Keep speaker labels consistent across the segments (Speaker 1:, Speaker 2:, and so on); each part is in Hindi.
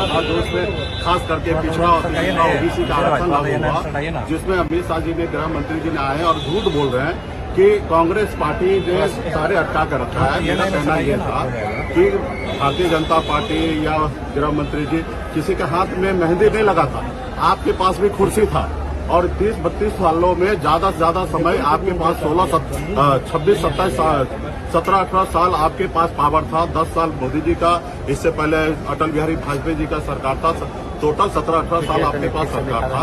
Speaker 1: था जो उसमें खास करके पिछड़ा ओबीसी का आरक्षण लागू हुआ, जिसमें अमित शाह जी ने, गृह मंत्री जी ने आए और झूठ बोल रहे हैं कि कांग्रेस पार्टी ने सारे अटका कर रखा है। मेरा कहना यह था कि भारतीय जनता पार्टी या गृह मंत्री जी किसी के हाथ में मेहंदी नहीं लगा था, आपके पास भी कुर्सी था और 30-32 सालों में ज्यादा से ज्यादा समय आपके पास 17-18 साल आपके पास पावर था। 10 साल मोदी जी का, इससे पहले अटल बिहारी वाजपेयी जी का सरकार था। टोटल 17-18 साल आपके पास सरकार था।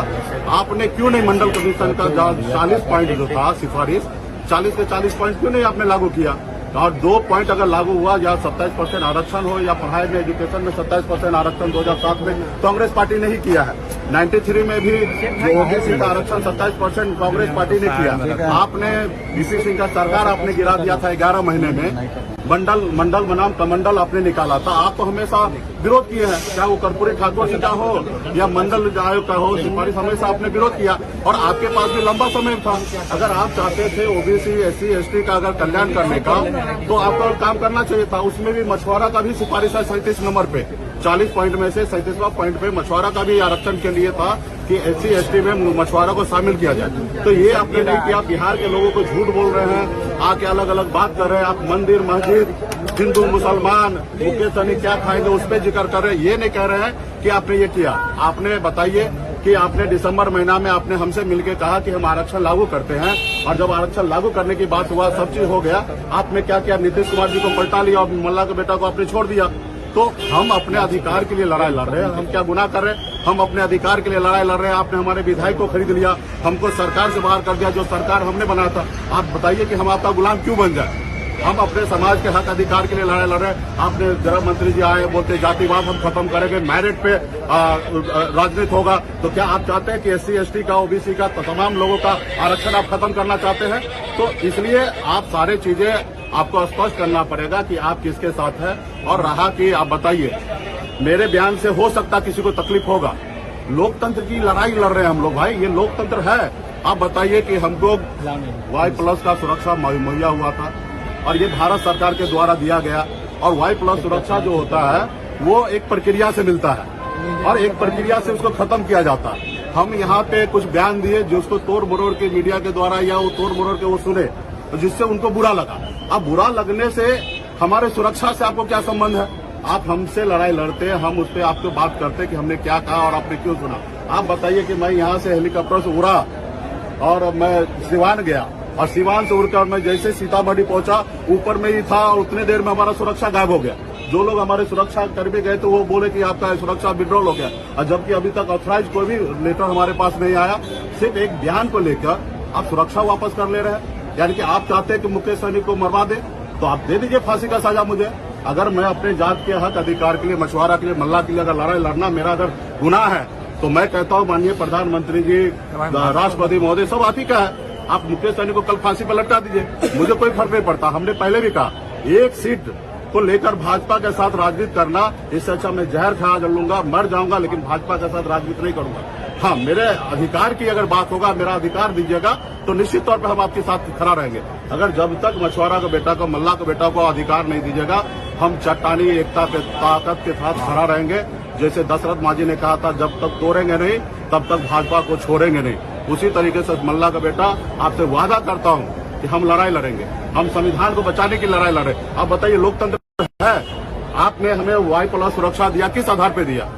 Speaker 1: आपने क्यों नहीं मंडल कमीशन का 40 पॉइंट जो था सिफारिश, 40 के 40 पॉइंट क्यों नहीं आपने लागू किया? और 2 पॉइंट अगर लागू हुआ, या 27% आरक्षण हो या पढ़ाई में, एजुकेशन में 27% आरक्षण 2007 में कांग्रेस पार्टी ने ही किया है। 93 में भी ओबीसी का आरक्षण 27% कांग्रेस पार्टी ने किया। आपने वीपी सिंह का सरकार आपने गिरा दिया था 11 महीने में। मंडल बनाम कमंडल आपने निकाला था। आप तो हमेशा विरोध किए हैं, चाहे वो कर्पूरी ठाकुर जी का हो या मंडल आयोग का हो, सिफारिश हमेशा आपने विरोध किया और आपके पास भी लंबा समय था। अगर आप चाहते थे ओबीसी, एससी, एसटी का अगर कल्याण करने का, तो आपको काम करना चाहिए था। उसमें भी मछुआरा का भी सिफारिश है 37 नंबर पे, 40 पॉइंट में से 37वां पॉइंट पे मछुआरा का भी आरक्षण के लिए था कि एससी एसटी में मछुआरा को शामिल किया जाए। तो ये आपने नहीं किया। बिहार के लोगों को झूठ बोल रहे हैं, आके अलग अलग बात कर रहे हैं। आप मंदिर, मस्जिद, हिंदू, मुसलमान, मुकेश सहनी क्या खाएंगे उस पर जिक्र कर रहे हैं। ये नहीं कह रहे हैं कि आपने ये किया। आपने बताइए कि आपने दिसंबर महीना में आपने हमसे मिलकर कहा कि हम आरक्षण लागू करते हैं, और जब आरक्षण लागू करने की बात हुआ, सब चीज हो गया, आपने क्या किया? नीतीश कुमार जी को पलटा लिया और मल्ला के बेटा को आपने छोड़ दिया। तो हम अपने अधिकार के लिए लड़ाई लड़ रहे हैं। हम क्या गुनाह कर रहे हैं? हम अपने अधिकार के लिए लड़ाई लड़ रहे हैं। आपने हमारे विधायक को खरीद लिया, हमको सरकार से बाहर कर दिया, जो सरकार हमने बनाया था। आप बताइए कि हम आपका गुलाम क्यों बन जाए? हम अपने समाज के हक अधिकार के लिए लड़ाई लड़ रहे हैं। आपने गृह मंत्री जी आए, बोलते जातिवाद हम खत्म करेंगे, मेरिट पे राजनीति होगा। तो क्या आप चाहते हैं कि एससी एसटी का, ओबीसी का, तमाम लोगों का आरक्षण आप खत्म करना चाहते हैं? तो इसलिए आप सारे चीजें आपको स्पष्ट करना पड़ेगा कि आप किसके साथ हैं। और रहा कि आप बताइए, मेरे बयान से हो सकता किसी को तकलीफ होगा। लोकतंत्र की लड़ाई लड़ रहे हैं हम लोग भाई, ये लोकतंत्र है। आप बताइए कि हमको Y+ का सुरक्षा मुहैया हुआ था और ये भारत सरकार के द्वारा दिया गया। और Y+ सुरक्षा जो होता है वो एक प्रक्रिया से मिलता है और एक प्रक्रिया से उसको खत्म किया जाता है। हम यहाँ पे कुछ बयान दिए जो उसको तोड़ मरोड़ के मीडिया के द्वारा या वो तोड़ मरोड़ के वो सुने, जिससे उनको बुरा लगा। अब बुरा लगने से हमारे सुरक्षा से आपको क्या संबंध है? आप हमसे लड़ाई लड़ते हैं, हम उस पर आपको बात करते कि हमने क्या कहा और आपने क्यों सुना। आप बताइए कि मैं यहाँ से हेलीकॉप्टर से उड़ा और मैं सिवान गया, और सिवान से उड़कर मैं जैसे सीतामढ़ी पहुंचा, ऊपर में ही था और उतने देर में हमारा सुरक्षा गायब हो गया। जो लोग हमारे सुरक्षा कर्मी गए तो वो बोले कि आपका सुरक्षा विड्रॉल हो गया, और जबकि अभी तक ऑथराइज कोई भी लेटर हमारे पास नहीं आया। सिर्फ एक बयान को लेकर आप सुरक्षा वापस कर ले रहे हैं। यानी कि आप चाहते हैं कि मुकेश सहनी को मरवा दे, तो आप दे दीजिए फांसी का सजा मुझे। अगर मैं अपने जात के हक अधिकार के लिए, मछुआरा के लिए, मल्ला के लिए अगर लड़ाई लड़ना मेरा अगर गुनाह है, तो मैं कहता हूँ माननीय प्रधानमंत्री जी, राष्ट्रपति महोदय, सब आप ही का है। आप मुकेश सहनी को कल फांसी पर लटका दीजिए, मुझे कोई फर्क नहीं पड़ता। हमने पहले भी कहा, एक सीट को लेकर भाजपा के साथ राजनीति करना, इससे अच्छा मैं जहर खा लूंगा, मर जाऊंगा, लेकिन भाजपा के साथ राजनीति नहीं करूंगा। हाँ, मेरे अधिकार की अगर बात होगा, मेरा अधिकार दीजिएगा, तो निश्चित तौर पर हम आपके साथ खड़ा रहेंगे। अगर जब तक मछुआरा का बेटा को, मल्ला का बेटा को अधिकार नहीं दीजिएगा, हम चट्टानी एकता के ताकत के साथ खड़ा रहेंगे। जैसे दशरथ मांझी ने कहा था, जब तक तोड़ेंगे नहीं तब तक भाजपा को छोड़ेंगे नहीं। उसी तरीके से मल्ला का बेटा आपसे वादा करता हूं कि हम लड़ाई लड़ेंगे, हम संविधान को बचाने की लड़ाई लड़े। आप बताइए, लोकतंत्र है। आपने हमें Y+ सुरक्षा दिया, किस आधार पे दिया?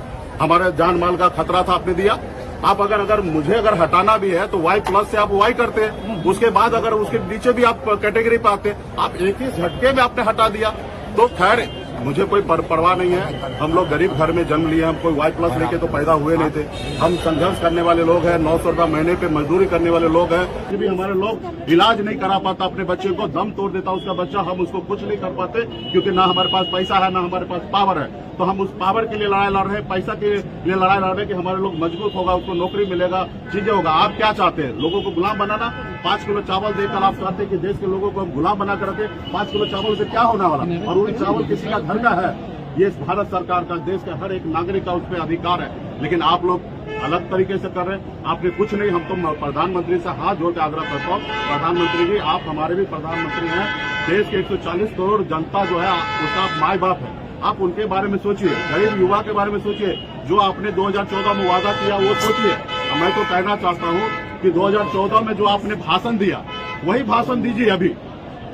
Speaker 1: हमारे जान माल का खतरा था, आपने दिया। आप अगर मुझे अगर हटाना भी है तो Y+ से आप Y करते, उसके बाद अगर उसके नीचे भी आप कैटेगरी पे आते, आप एक ही झटके में आपने हटा दिया। तो खैर, मुझे कोई परवाह नहीं है। हम लोग गरीब घर में जन्म लिए, हम कोई Y+ लेके तो पैदा हुए नहीं थे। हम संघर्ष करने वाले लोग हैं, 900 रुपया महीने पे मजदूरी करने वाले लोग हैं। फिर भी हमारे लोग इलाज नहीं करा पाता अपने बच्चे को, दम तोड़ देता उसका बच्चा, हम उसको कुछ नहीं कर पाते, क्योंकि ना हमारे पास पैसा है, ना हमारे पास पावर है। तो हम उस पावर के लिए लड़ाई लड़ रहे हैं, पैसा के लिए लड़ाई लड़ रहे हैं कि हमारे लोग मजबूत होगा, उसको नौकरी मिलेगा, चीजें होगा। आप क्या चाहते हैं? लोगों को गुलाम बनाना? 5 किलो चावल देकर आप चाहते हैं कि देश के लोगों को हम गुलाम बना कर रखें? 5 किलो चावल से क्या होने वाला? और वो चावल किसी का घर का है, ये भारत सरकार का, देश के हर एक नागरिक का उस पर अधिकार है। लेकिन आप लोग अलग तरीके से कर रहे हैं। आपने कुछ नहीं। हम तो प्रधानमंत्री से हाथ जोड़ के आग्रह करता हूँ, प्रधानमंत्री जी, आप हमारे भी प्रधानमंत्री हैं। देश के 140 करोड़ जनता जो है उसका माई बाप है। आप उनके बारे में सोचिए, गरीब युवा के बारे में सोचिए। जो आपने 2014 में वादा किया वो सोचिए। मैं तो कहना चाहता हूँ कि 2014 में जो आपने भाषण दिया वही भाषण दीजिए अभी,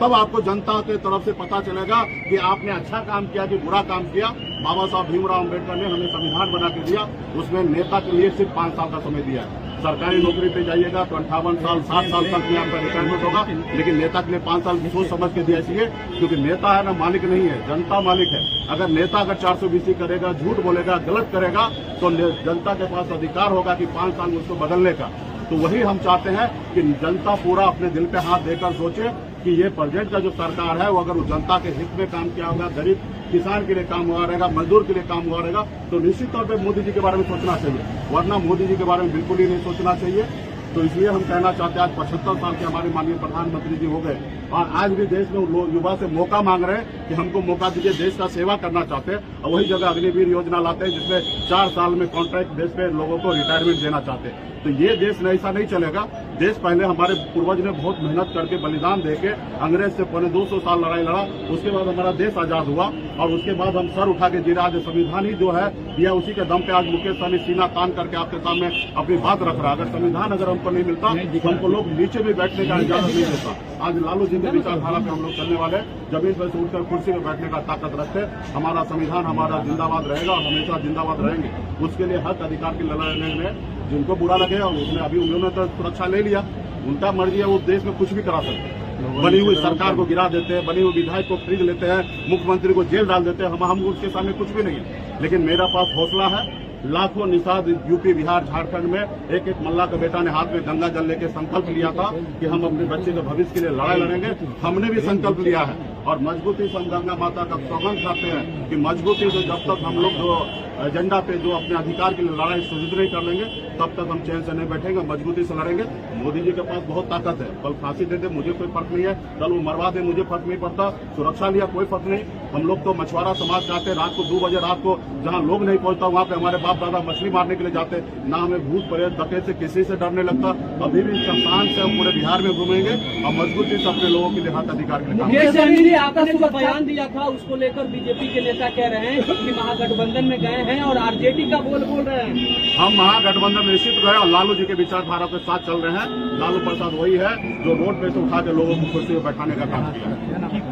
Speaker 1: तब आपको जनता के तरफ से पता चलेगा कि आपने अच्छा काम किया कि बुरा काम किया। बाबा साहब भीमराव अम्बेडकर ने हमें संविधान बना के दिया, उसमें नेता के लिए सिर्फ 5 साल का समय दिया है। सरकारी नौकरी पे जाइएगा तो 58 साल 60 साल तक में आपका रिटायरमेंट होगा, लेकिन नेता के लिए 5 साल की सोच समझ के दिया, इसलिए क्योंकि नेता है ना मालिक नहीं है, जनता मालिक है। अगर नेता अगर 420 करेगा, झूठ बोलेगा, गलत करेगा तो जनता के पास अधिकार होगा कि 5 साल में उसको बदलने का। तो वही हम चाहते हैं कि जनता पूरा अपने दिल पे हाथ देकर सोचे कि ये प्रेजेंट का जो सरकार है वो अगर जनता के हित में काम किया होगा, गरीब किसान के लिए काम हुआ रहेगा, मजदूर के लिए काम हुआ रहेगा, तो निश्चित तौर पे मोदी जी के बारे में सोचना चाहिए, वरना मोदी जी के बारे में बिल्कुल ही नहीं सोचना चाहिए। तो इसलिए हम कहना चाहते हैं आज 75 साल के हमारे माननीय प्रधानमंत्री जी हो गए और आज भी देश में लोग युवा से मौका मांग रहे हैं कि हमको मौका दीजिए, देश का सेवा करना चाहते हैं। और वही जगह अग्निवीर योजना लाते हैं जिसमें 4 साल में कॉन्ट्रैक्ट बेस पे लोगों को रिटायरमेंट देना चाहते हैं। तो ये देश में ऐसा नहीं चलेगा। देश पहले हमारे पूर्वज ने बहुत मेहनत करके बलिदान देके अंग्रेज से 250 साल लड़ाई लड़ा, उसके बाद हमारा देश आजाद हुआ और उसके बाद हम सर उठा के जी रहे। आज संविधान ही जो है यह उसी के दम पे आज मुकेश सहनी सीना तान करके आपके सामने अपनी बात रख रहा है। अगर संविधान अगर हमको नहीं मिलता तो हमको लोग नीचे भी बैठने का इजाजत नहीं देता। आज लालू जी के विचारधारा पे हम लोग चलने वाले, जमीन पर से उठकर कुर्सी में बैठने का ताकत रखते। हमारा संविधान हमारा जिंदाबाद रहेगा और हमेशा जिंदाबाद रहेंगे। उसके लिए हक अधिकार की लड़ाई में जिनको बुरा लगेगा उसने अभी उन्होंने तो सुरक्षा ले लिया, उनका मर्जी है, वो देश में कुछ भी करा सकते हैं। बनी हुई सरकार को गिरा देते हैं, बनी हुई विधायक को खरीद लेते हैं, मुख्यमंत्री को जेल डाल देते हैं। हम उसके सामने कुछ भी नहीं है। लेकिन मेरा पास हौसला है। लाखों निषाद यूपी, बिहार, झारखंड में एक एक मल्ला का बेटा ने हाथ में गंगा जल लेके संकल्प लिया था कि हम अपने बच्चे के भविष्य के लिए लड़ाई लड़ेंगे। हमने भी संकल्प लिया है और मजबूती से हम गंगा माता का सौगंध खाते हैं कि मजबूती से जब तक हम लोग जो एजेंडा पे जो अपने अधिकार के लिए लड़ाई सुनिश्चित नहीं कर लेंगे तब तक हम चैन से नहीं बैठेंगे, मजबूती से लड़ेंगे। मोदी जी के पास बहुत ताकत है, कल फांसी दे दे मुझे कोई फर्क नहीं है, कल वो मरवा दे मुझे फर्क नहीं पड़ता, सुरक्षा लिया कोई फर्क नहीं। हम लोग तो मछुआरा समाज चाहते हैं, रात को 2 बजे रात को जहाँ लोग नहीं पहुंचता वहाँ पे हमारे बाप दादा मछली मारने के लिए जाते, ना हमें भूत प्रेत डकैत से किसी से डरने लगता। अभी भी शान से हम पूरे बिहार में घूमेंगे और मजबूती से अपने लोगों के लिए हाथ अधिकार के लिए।
Speaker 2: आपने जो बयान दिया था उसको लेकर बीजेपी के नेता कह रहे हैं कि महागठबंधन में गए हैं और आरजेडी का बोल रहे हैं।
Speaker 1: हम महागठबंधन में निश्चित गए और लालू जी के विचारधारा के साथ चल रहे हैं। लालू प्रसाद वही है जो रोड पे से उठा के लोगों को कुर्सी में बैठाने का काम किया है।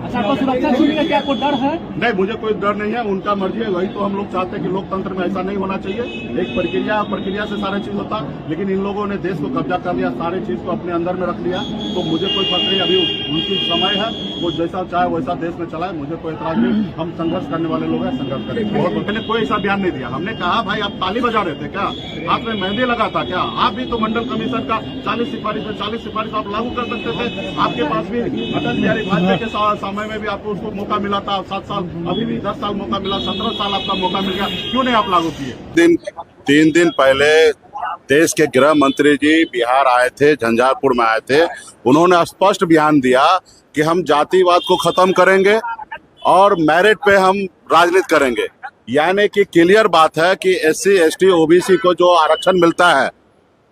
Speaker 2: अच्छा, आपको सुरक्षा छूट का क्या कोई डर है?
Speaker 1: नहीं, मुझे कोई डर नहीं है, उनका मर्जी है। वही तो हम लोग चाहते हैं कि लोकतंत्र में ऐसा नहीं होना चाहिए। एक प्रक्रिया से सारी चीज होता, लेकिन इन लोगों ने देश को कब्जा कर लिया, सारी चीज को अपने अंदर में रख लिया। तो मुझे कोई फर्क नहीं, अभी उनकी समय है, वो जैसा चाहे वैसा देश में चलाए, मुझे कोई एतराज नहीं। हम संघर्ष करने वाले लोग हैं, संघर्ष करेंगे। मैंने कोई ऐसा बयान नहीं दिया। हमने कहा भाई आप ताली बजा रहे थे क्या, हाथ में मेहंदी लगा था क्या? आप भी तो मंडल कमीशन का 40 सिफारिश में 40 सिफारिश आप लागू कर सकते थे। आपके पास भी अटल बिहारी वाजपेयी के समय में भी आपको उसको मौका मिला था, 7 साल, अभी भी 10 साल मौका मिला, 17 साल आपका मौका मिल गया, क्यों नहीं आप लागू किए?
Speaker 3: 3 दिन पहले देश के गृह मंत्री जी बिहार आए थे, झंझारपुर में आए थे। उन्होंने स्पष्ट बयान दिया कि हम जातिवाद को खत्म करेंगे और मेरिट पे हम राजनीति करेंगे। यानी कि क्लियर बात है कि SC ST OBC को जो आरक्षण मिलता है,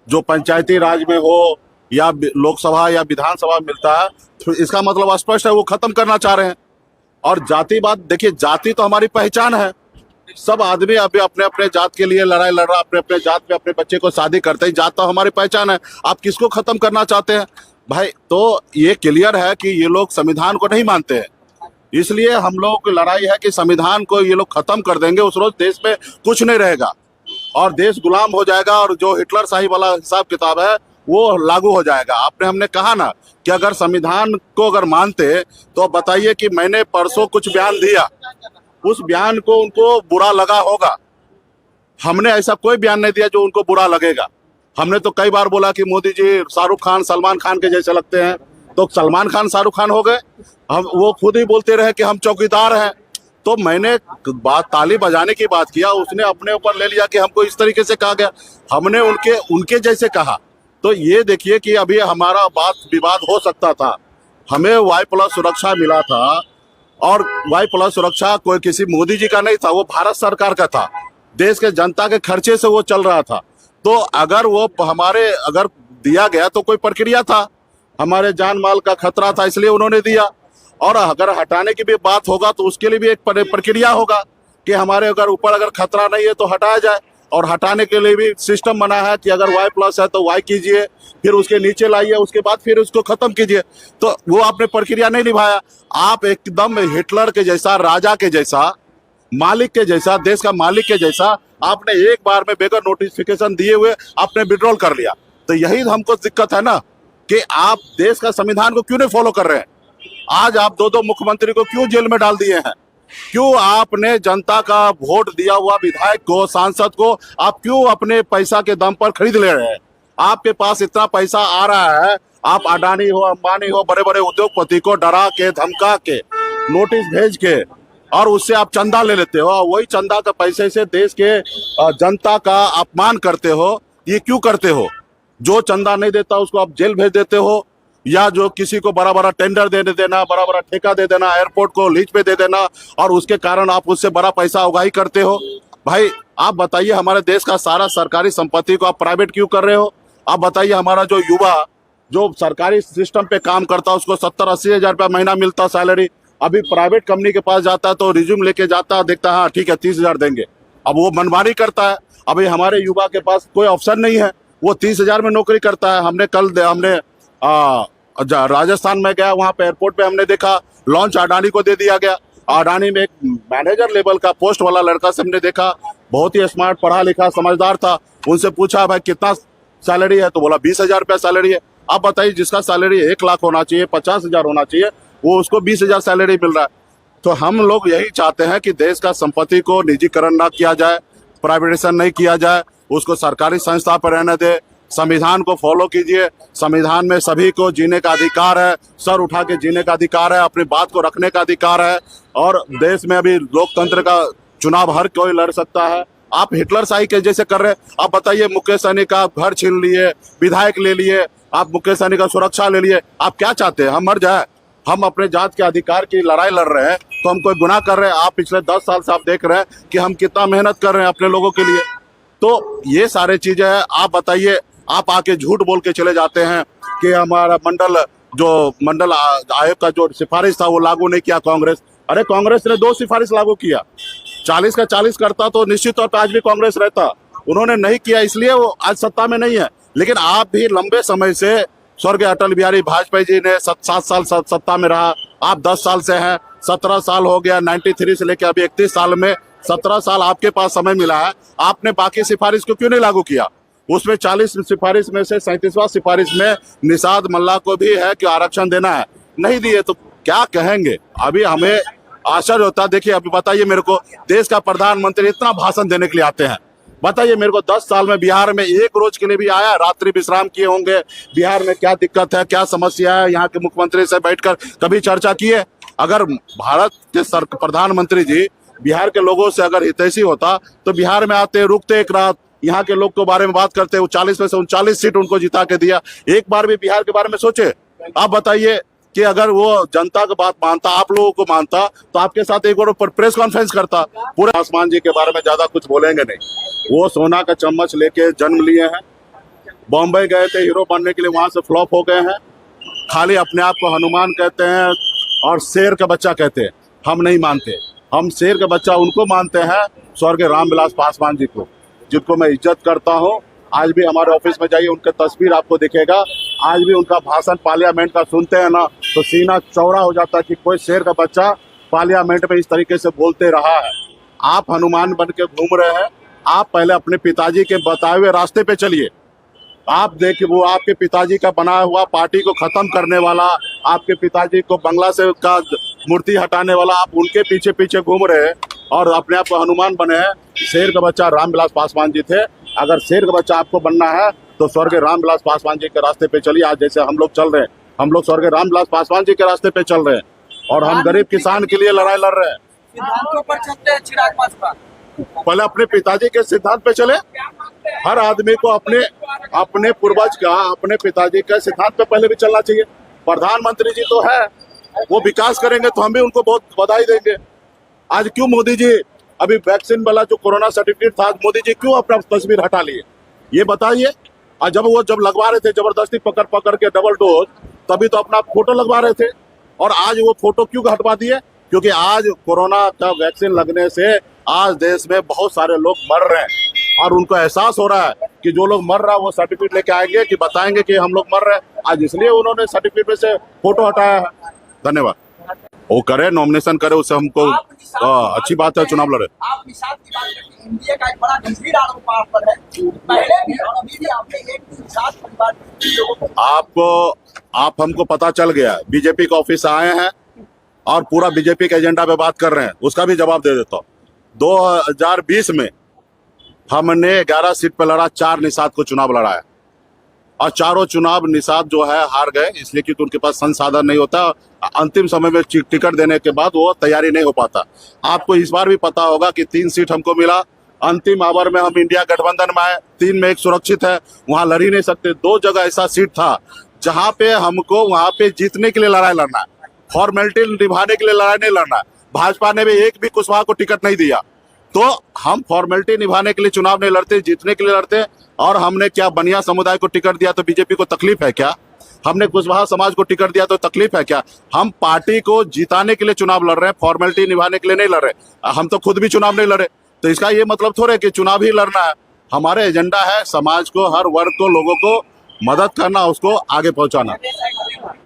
Speaker 3: जो पंचायती राज में हो या लोकसभा या विधानसभा मिलता है, तो इसका मतलब स्पष्ट है वो खत्म करना चाह रहे हैं। और जातिवाद, देखिए जाति तो हमारी पहचान है, सब आदमी अभी अपने अपने जात के लिए लड़ाई लड़ रहा, अपने अपने जात में अपने बच्चे को शादी करते ही, जात तो हमारी पहचान है। आप किसको खत्म करना चाहते हैं भाई? तो ये क्लियर है कि ये लोग संविधान को नहीं मानते हैं। इसलिए हम लोगों की लड़ाई है कि संविधान को ये लोग खत्म कर देंगे, उस रोज देश में कुछ नहीं रहेगा और देश गुलाम हो जाएगा और जो हिटलर शाही वाला हिसाब किताब है वो लागू हो जाएगा। हमने कहा ना कि अगर संविधान को अगर मानते तो बताइए कि मैंने परसों कुछ बयान दिया, उस बयान को उनको बुरा लगा होगा। हमने ऐसा कोई बयान नहीं दिया जो उनको बुरा लगेगा। हमने तो कई बार बोला कि मोदी जी शाहरुख खान, सलमान खान के जैसे लगते हैं, तो सलमान खान शाहरुख खान हो गए। हम वो खुद ही बोलते रहे कि हम चौकीदार हैं। तो मैंने बात ताली बजाने की बात किया, उसने अपने ऊपर ले लिया कि हमको इस तरीके से कहा गया, हमने उनके जैसे कहा। तो ये देखिए कि अभी हमारा बात विवाद हो सकता था। हमें Y+ सुरक्षा मिला था और Y+ सुरक्षा कोई किसी मोदी जी का नहीं था, वो भारत सरकार का था, देश के जनता के खर्चे से वो चल रहा था। तो अगर वो हमारे अगर दिया गया तो कोई प्रक्रिया था, हमारे जान माल का खतरा था, इसलिए उन्होंने दिया। और अगर हटाने की भी बात होगा तो उसके लिए भी एक प्रक्रिया होगा कि हमारे अगर ऊपर अगर खतरा नहीं है तो हटाया जाए। और हटाने के लिए भी सिस्टम बना है कि अगर Y+ है तो Y कीजिए, फिर उसके नीचे लाइए, उसके बाद फिर उसको खत्म कीजिए। तो वो आपने प्रक्रिया नहीं निभाया। आप एकदम हिटलर के जैसा, राजा के जैसा, मालिक के जैसा, देश का मालिक के जैसा आपने एक बार में बगैर नोटिफिकेशन दिए हुए आपने विड्रॉल कर लिया। तो यही हमको दिक्कत है ना कि आप देश का संविधान को क्यों नहीं फॉलो कर रहे हैं। आज आप दो मुख्यमंत्री को क्यों जेल में डाल दिए हैं? क्यों आपने जनता का वोट दिया हुआ विधायक को, सांसद को आप क्यों अपने पैसा के दम पर खरीद ले रहे हैं? आपके पास इतना पैसा आ रहा है, आप अडानी हो, अंबानी हो, बड़े बड़े उद्योगपति को डरा के, धमका के, नोटिस भेज के और उससे आप चंदा ले लेते हो। वही चंदा का पैसे से देश के जनता का अपमान करते हो। ये क्यों करते हो? जो चंदा नहीं देता उसको आप जेल भेज देते हो, या जो किसी को बड़ा बड़ा टेंडर दे देना, बड़ा बड़ा ठेका दे देना, एयरपोर्ट को लीज पे दे देना, और उसके कारण आप उससे बड़ा पैसा उगाही करते हो। भाई आप बताइए, हमारे देश का सारा सरकारी संपत्ति को आप प्राइवेट क्यों कर रहे हो? आप बताइए, हमारा जो युवा जो सरकारी सिस्टम पे काम करता है उसको 70-80 हजार रुपया महीना मिलता सैलरी, अभी प्राइवेट कंपनी के पास जाता है तो रिज्यूम लेके जाता है, देखता है हाँ ठीक है 30 हजार देंगे, अब वो मनमानी करता है। अभी हमारे युवा के पास कोई ऑप्शन नहीं है, वो 30 हजार में नौकरी करता है। हमने राजस्थान में गया, वहां पे एयरपोर्ट पे हमने देखा लॉन्च अडानी को दे दिया गया। अडानी में एक मैनेजर लेवल का पोस्ट वाला लड़का से हमने देखा, बहुत ही स्मार्ट, पढ़ा लिखा, समझदार था। उनसे पूछा भाई कितना सैलरी है, तो बोला 20 हजार रुपया सैलरी है। आप बताइए, जिसका सैलरी 1 लाख होना चाहिए, 50 हजार होना चाहिए, वो उसको 20 हजार सैलरी मिल रहा है। तो हम लोग यही चाहते हैं कि देश का संपत्ति को निजीकरण ना किया जाए, प्राइवेटाइजेशन नहीं किया जाए, उसको सरकारी संस्था पर रहने दे। संविधान को फॉलो कीजिए। संविधान में सभी को जीने का अधिकार है, सर उठा के जीने का अधिकार है, अपनी बात को रखने का अधिकार है। और देश में अभी लोकतंत्र का चुनाव हर कोई लड़ सकता है। आप हिटलर शाही के जैसे कर रहे हैं। आप बताइए, मुकेश सहनी का घर छीन लिए, विधायक ले लिए, आप मुकेश सहनी का सुरक्षा ले लिए। आप क्या चाहते हैं, हम मर जाए? हम अपने जात के अधिकार की लड़ाई लड़ रहे हैं तो हम कोई गुनाह कर रहे हैं? आप पिछले 10 साल से आप देख रहे हैं कि हम कितना मेहनत कर रहे हैं अपने लोगों के लिए। तो ये सारे चीजें हैं। आप बताइए, आप आके झूठ बोल के चले जाते हैं कि हमारा मंडल आयोग का जो सिफारिश था वो लागू नहीं किया कांग्रेस। अरे कांग्रेस ने 2 सिफारिश लागू किया, 40 का 40 करता तो निश्चित तौर पर आज भी कांग्रेस रहता। उन्होंने नहीं किया, इसलिए वो आज सत्ता में नहीं है। लेकिन आप भी लंबे समय से, स्वर्गीय अटल बिहारी वाजपेयी जी ने 7 साल सत्ता में रहा, आप 10 साल से हैं, 17 साल हो गया, 93 से लेकर अभी 31 साल में 17 साल आपके पास समय मिला है। आपने बाकी सिफारिश को क्यों नहीं लागू किया? उसमें 40 सिफारिश में से 37वां सिफारिश में निषाद मल्ला को भी है कि आरक्षण देना है, नहीं दिए तो क्या कहेंगे? अभी हमें आश्चर्य होता है। देखिए, अभी बताइए मेरे को, देश का प्रधानमंत्री इतना भाषण देने के लिए आते हैं, बताइए मेरे को 10 साल में बिहार में एक रोज के लिए भी आया? रात्रि विश्राम किए होंगे? बिहार में क्या दिक्कत है, क्या समस्या है, यहाँ के मुख्यमंत्री से बैठकर कभी चर्चा किए? अगर भारत के प्रधानमंत्री जी बिहार के लोगों से अगर हितैषी होता तो बिहार में आते, रुकते एक रात, यहाँ के लोग के बारे में बात करते। वो 40 में से 39 सीट उनको जिता के दिया। एक बार भी बिहार के बारे में सोचे? आप बताइए कि अगर वो जनता की बात मानता, आप लोगों को मानता, तो आपके साथ एक बार प्रेस कॉन्फ्रेंस करता। पूरे पासवान जी के बारे में ज्यादा कुछ बोलेंगे नहीं। वो सोना का चम्मच लेके जन्म लिए हैं, बॉम्बे गए थे हीरो बनने के लिए, वहां से फ्लॉप हो गए हैं। खाली अपने आप को हनुमान कहते हैं और शेर का बच्चा कहते हैं। हम नहीं मानते, हम शेर का बच्चा उनको मानते हैं, स्वर्गीय रामविलास पासवान जी को, जिनको मैं इज्जत करता हूं। आज भी हमारे ऑफिस में जाइए, उनका तस्वीर आपको दिखेगा। आज भी उनका भाषण पार्लियामेंट का सुनते हैं ना, तो सीना चौड़ा हो जाता है कि कोई शेर का बच्चा पार्लियामेंट में इस तरीके से बोलते रहा है। आप हनुमान बन के घूम रहे हैं। आप पहले अपने पिताजी के बताए हुए रास्ते पे चलिए। आप देखिए, वो आपके पिताजी का बनाया हुआ पार्टी को खत्म करने वाला, आपके पिताजी को बंगला से का मूर्ति हटाने वाला, आप उनके पीछे पीछे घूम रहे हैं और अपने आप को हनुमान बने हैं। शेर का बच्चा रामविलास पासवान जी थे। अगर शेर का बच्चा आपको बनना है तो स्वर्गीय रामविलास पासवान जी के रास्ते पे चलिए। आज जैसे हम लोग चल रहे हैं, हम लोग स्वर्गीय रामविलास पासवान जी के रास्ते पे चल रहे हैं और हम गरीब किसान के लिए लड़ाई लड़ रहे हैं।
Speaker 2: सिद्धांतों पर चलते हैं चिराग पासवान।
Speaker 3: पहले अपने पिताजी के सिद्धांत पे चले। हर आदमी को अपने पूर्वज का, अपने पिताजी के सिद्धांत पे पहले भी चलना चाहिए। प्रधानमंत्री जी तो है, वो विकास करेंगे तो हम भी उनको बहुत बधाई देंगे। आज क्यों मोदी जी अभी वैक्सीन वाला जो कोरोना सर्टिफिकेट था, मोदी जी क्यों अपना तस्वीर हटा लिए, ये बताइए। और जब लगवा रहे थे जबरदस्ती पकड़ के डबल डोज, तभी तो अपना फोटो लगवा रहे थे। और आज वो फोटो क्यों हटवा दिए? क्योंकि आज कोरोना का वैक्सीन लगने से आज देश में बहुत सारे लोग मर रहे हैं। और उनको एहसास हो रहा है कि जो लोग मर रहा है वो सर्टिफिकेट लेके आएंगे कि बताएंगे कि हम लोग मर रहे हैं। आज इसलिए उन्होंने सर्टिफिकेट में से फोटो हटाया है। धन्यवाद। वो करे, नॉमिनेशन करे, उससे हमको अच्छी बात है, चुनाव लड़े।
Speaker 4: आप निषाद की बात करते हैं, एनडीए का एक बड़ा गंभीर आरोप आप पर है, पहले भी और अभी भी आपने एक निषाद परिवार के लोगों को
Speaker 3: आप हमको पता चल गया, बीजेपी के ऑफिस आए हैं और पूरा बीजेपी के एजेंडा पे बात कर रहे हैं, उसका भी जवाब दे देता हूँ। 2020 में हमने 11 सीट पे लड़ा, 4 निषाद को चुनाव लड़ाया और चारों चुनाव निषाद जो है हार गए, इसलिए क्योंकि उनके पास संसाधन नहीं होता। अंतिम समय में टिकट देने के बाद वो तैयारी नहीं हो पाता। आपको इस बार भी पता होगा कि 3 सीट हमको मिला, अंतिम आवर में हम इंडिया गठबंधन में आए, 3 में 1 सुरक्षित है, वहां लड़ ही नहीं सकते। 2 जगह ऐसा सीट था जहां पे हमको वहां पे जीतने के लिए लड़ाई लड़ना है, फॉर्मेलिटी निभाने के लिए लड़ाई नहीं लड़ना है। भाजपा ने भी एक भी कुशवाहा को टिकट नहीं दिया, तो हम फॉर्मेलिटी निभाने के लिए चुनाव नहीं लड़ते, जीतने के लिए लड़ते। और हमने क्या बनिया समुदाय को टिकट दिया तो बीजेपी को तकलीफ है क्या? हमने कुशवाहा समाज को टिकट दिया तो तकलीफ है क्या? हम पार्टी को जिताने के लिए चुनाव लड़ रहे हैं, फॉर्मेलिटी निभाने के लिए नहीं लड़ रहे। हम तो खुद भी चुनाव नहीं लड़े, तो इसका ये मतलब थोड़े कि चुनाव ही लड़ना है। हमारे एजेंडा है समाज को, हर वर्ग को, लोगों को मदद करना, उसको आगे पहुंचाना।